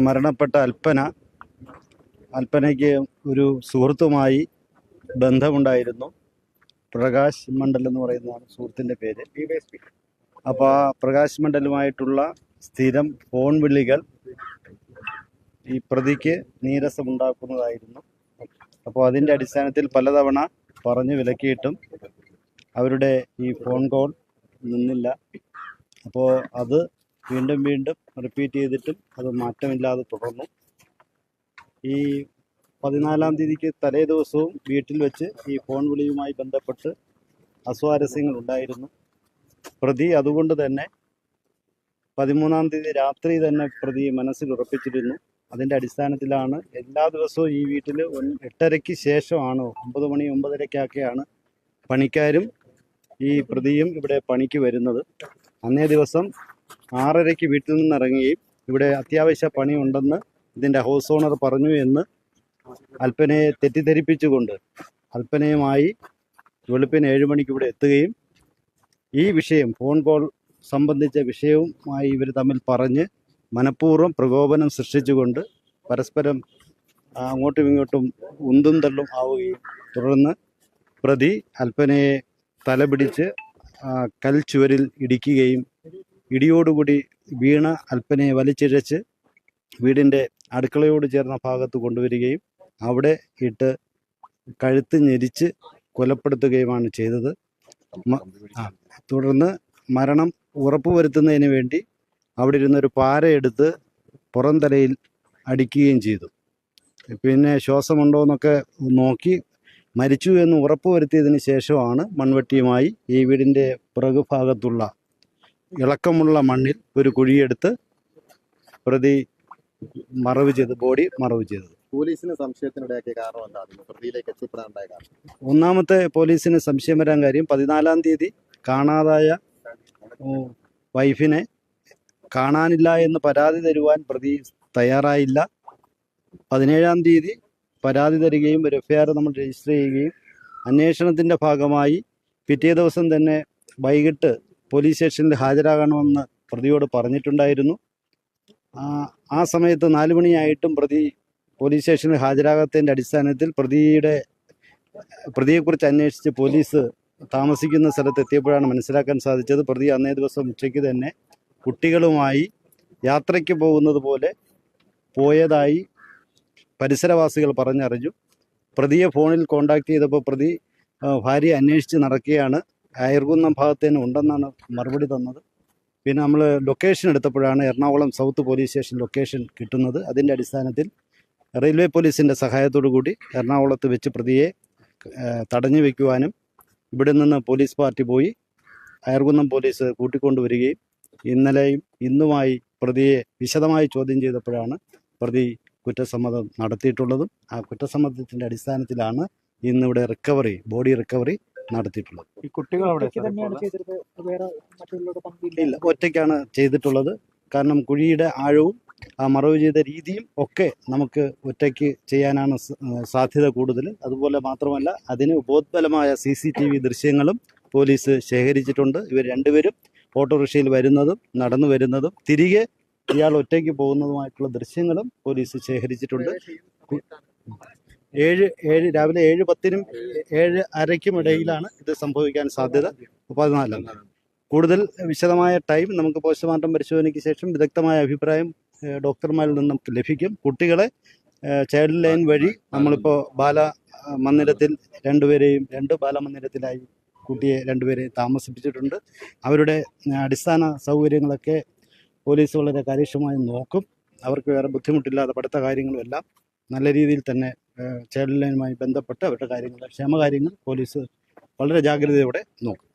മരണപ്പെട്ട അൽപ്പനയ്ക്ക് ഒരു സുഹൃത്തുമായി ബന്ധമുണ്ടായിരുന്നു. പ്രകാശ് മണ്ഡൽ എന്ന് പറയുന്നതാണ് സുഹൃത്തിൻ്റെ പേര്. അപ്പോൾ ആ പ്രകാശ് മണ്ഡലുമായിട്ടുള്ള സ്ഥിരം ഫോൺ വിളികൾ ഈ പ്രതിക്ക് നീരസമുണ്ടാക്കുന്നതായിരുന്നു. അപ്പോൾ അതിൻ്റെ അടിസ്ഥാനത്തിൽ പലതവണ പറഞ്ഞു വിലക്കിയിട്ടും അവരുടെ ഈ ഫോൺ കോൾ നിന്നില്ല. അപ്പോൾ അത് വീണ്ടും റിപ്പീറ്റ് ചെയ്തിട്ടും അത് മാറ്റമില്ലാതെ തുടർന്നു. ഈ 14-ാം തീയതിക്ക് തലേ ദിവസവും വീട്ടിൽ വെച്ച് ഈ ഫോൺ വിളിയുമായി ബന്ധപ്പെട്ട് അസ്വാരസ്യങ്ങൾ ഉണ്ടായിരുന്നു. പ്രതി അതുകൊണ്ട് തന്നെ 13-ാം തീയതി രാത്രി തന്നെ പ്രതി മനസ്സിൽ ഉറപ്പിച്ചിരുന്നു. അതിൻ്റെ അടിസ്ഥാനത്തിലാണ് എല്ലാ ദിവസവും ഈ വീട്ടിൽ 8:30-ക്ക് ശേഷമാണ്, 9 മണി 9:30-ക്കൊക്കെയാണ് പണിക്കാരും ഈ പ്രതിയും ഇവിടെ പണിക്ക് വരുന്നത്. അന്നേ ദിവസം 6:30-ക്ക് വീട്ടിൽ നിന്ന് ഇറങ്ങുകയും ഇവിടെ അത്യാവശ്യ പണിയുണ്ടെന്ന് ഇതിൻ്റെ ഹൗസ് ഓണർ പറഞ്ഞു എന്ന് അൽപ്പനയെ തെറ്റിദ്ധരിപ്പിച്ചുകൊണ്ട് അൽപ്പനയുമായി വെളുപ്പിന് 7 മണിക്ക് ഇവിടെ എത്തുകയും ഈ വിഷയം, ഫോൺ കോൾ സംബന്ധിച്ച വിഷയവുമായി ഇവർ തമ്മിൽ പറഞ്ഞ് മനഃപൂർവ്വം പ്രകോപനം സൃഷ്ടിച്ചുകൊണ്ട് പരസ്പരം അങ്ങോട്ടും ഇങ്ങോട്ടും ഉന്തും തള്ളും ആവുകയും തുടർന്ന് പ്രതി അൽപ്പനയെ തലപിടിച്ച് കൽച്ചുവരിൽ ഇടിക്കുകയും ഇടിയോടുകൂടി വീണ അൽപ്പനയെ വലിച്ചിഴച്ച് വീടിൻ്റെ അടുക്കളയോട് ചേർന്ന ഭാഗത്ത് കൊണ്ടുവരികയും അവിടെ ഇട്ട് കഴുത്ത് ഞെരിച്ച് കൊലപ്പെടുത്തുകയുമാണ് ചെയ്തത്. തുടർന്ന് മരണം ഉറപ്പുവരുത്തുന്നതിന് വേണ്ടി അവിടെ ഇരുന്നൊരു പാരയെടുത്ത് പുറം തലയിൽ അടിക്കുകയും ചെയ്തു. പിന്നെ ശ്വാസമുണ്ടോ എന്നൊക്കെ നോക്കി മരിച്ചു എന്ന് ഉറപ്പുവരുത്തിയതിന് ശേഷമാണ് മൺവെട്ടിയുമായി ഈ വീടിൻ്റെ പുറകുഭാഗത്തുള്ള ഇളക്കമുള്ള മണ്ണിൽ ഒരു കുഴിയെടുത്ത് പ്രതി ബോഡി മറവ് ചെയ്തത്. പോലീസിന് സംശയത്തിനിടയാക്കിയ കാരണം എന്താണ്? പ്രതിയിലേക്ക് എത്തിപ്പെടാനുണ്ടായ കാരണം? ഒന്നാമത്തെ പോലീസിന് സംശയം വരാൻ കാര്യം 14-ാം തീയതി കാണാതായ വൈഫിനെ കാണാനില്ല എന്ന് പരാതി തരുവാൻ പ്രതി തയ്യാറായില്ല. 17-ാം തീയതി പരാതി തരികയും ഒരു FIR നമ്മൾ രജിസ്റ്റർ ചെയ്യുകയും അന്വേഷണത്തിൻ്റെ ഭാഗമായി പിറ്റേ ദിവസം തന്നെ വൈകിട്ട് പോലീസ് സ്റ്റേഷനിൽ ഹാജരാകണമെന്ന് പ്രതിയോട് പറഞ്ഞിട്ടുണ്ടായിരുന്നു. ആ സമയത്ത് 4 മണിയായിട്ടും പ്രതി പോലീസ് സ്റ്റേഷനിൽ ഹാജരാകാത്തതിൻ്റെ അടിസ്ഥാനത്തിൽ പ്രതിയെക്കുറിച്ച് അന്വേഷിച്ച് പോലീസ് താമസിക്കുന്ന സ്ഥലത്ത് എത്തിയപ്പോഴാണ് മനസ്സിലാക്കാൻ സാധിച്ചത് പ്രതി അന്നേ ദിവസം ഉച്ചയ്ക്ക് തന്നെ കുട്ടികളുമായി യാത്രയ്ക്ക് പോകുന്നത് പോലെ പോയതായി പരിസരവാസികൾ പറഞ്ഞറിഞ്ഞു. പ്രതിയെ ഫോണിൽ കോണ്ടാക്ട് ചെയ്തപ്പോൾ പ്രതി ഭാര്യയെ അന്വേഷിച്ച് നടക്കുകയാണ്, അയർകുന്നം ഭാഗത്ത് തന്നെ ഉണ്ടെന്നാണ് മറുപടി തന്നത്. പിന്നെ നമ്മൾ ലൊക്കേഷൻ എടുത്തപ്പോഴാണ് Ernakulam south police station location കിട്ടുന്നത്. അതിൻ്റെ അടിസ്ഥാനത്തിൽ റെയിൽവേ പോലീസിൻ്റെ സഹായത്തോടു കൂടി എറണാകുളത്ത് വെച്ച് പ്രതിയെ തടഞ്ഞു വയ്ക്കുവാനും ഇവിടെ നിന്ന് പോലീസ് പാർട്ടി പോയി അയർകുന്നം പോലീസ് കൂട്ടിക്കൊണ്ടുവരികയും ഇന്നലെയും ഇന്നുമായി പ്രതിയെ വിശദമായി ചോദ്യം ചെയ്തപ്പോഴാണ് പ്രതി കുറ്റസമ്മതം നടത്തിയിട്ടുള്ളതും ആ കുറ്റസമ്മതത്തിൻ്റെ അടിസ്ഥാനത്തിലാണ് ഇന്നിവിടെ ബോഡി റിക്കവറി നടത്തിയിട്ടുള്ളത്. ഈ കുട്ടികൾ ഇല്ല, ഒറ്റയ്ക്കാണ് ചെയ്തിട്ടുള്ളത്. കാരണം കുഴിയുടെ ആഴവും ആ മറവ് ചെയ്ത രീതിയും ഒക്കെ നമുക്ക് ഒറ്റയ്ക്ക് ചെയ്യാനാണ് സാധ്യത കൂടുതൽ. അതുപോലെ മാത്രമല്ല അതിന് ഉപോത്ബലമായ CCTV ദൃശ്യങ്ങളും പോലീസ് ശേഖരിച്ചിട്ടുണ്ട്. ഇവർ രണ്ടുപേരും ഓട്ടോറിക്ഷയിൽ വരുന്നതും നടന്നു വരുന്നതും തിരികെ ഇയാൾ ഒറ്റയ്ക്ക് പോകുന്നതുമായിട്ടുള്ള ദൃശ്യങ്ങളും പോലീസ് ശേഖരിച്ചിട്ടുണ്ട്. രാവിലെ 7:10-നും 7:30-ക്കും ഇടയിലാണ് ഇത് സംഭവിക്കാൻ സാധ്യത. 14 കൂടുതൽ വിശദമായ ടൈം നമുക്ക് പോസ്റ്റ്മോർട്ടം പരിശോധനയ്ക്ക് ശേഷം വിദഗ്ധമായ അഭിപ്രായം ഡോക്ടർമാരിൽ നിന്നും ലഭിക്കും. കുട്ടികളെ ചൈൽഡ് ലൈൻ വഴി നമ്മളിപ്പോൾ ബാലമന്ദിരത്തിൽ രണ്ട് ബാലമന്ദിരത്തിലായി കുട്ടിയെ 2 പേരെയും താമസിപ്പിച്ചിട്ടുണ്ട്. അവരുടെ അടിസ്ഥാന സൗകര്യങ്ങളൊക്കെ പോലീസ് വളരെ കാര്യക്ഷമമായി നോക്കും. അവർക്ക് വേറെ ബുദ്ധിമുട്ടില്ലാതെ പഠിത്ത കാര്യങ്ങളും എല്ലാം നല്ല രീതിയിൽ തന്നെ ചൈൽഡ് ലൈനുമായി ബന്ധപ്പെട്ട് അവരുടെ കാര്യങ്ങൾ ക്ഷേമകാര്യങ്ങൾ പോലീസ് വളരെ ജാഗ്രതയോടെ നോക്കും.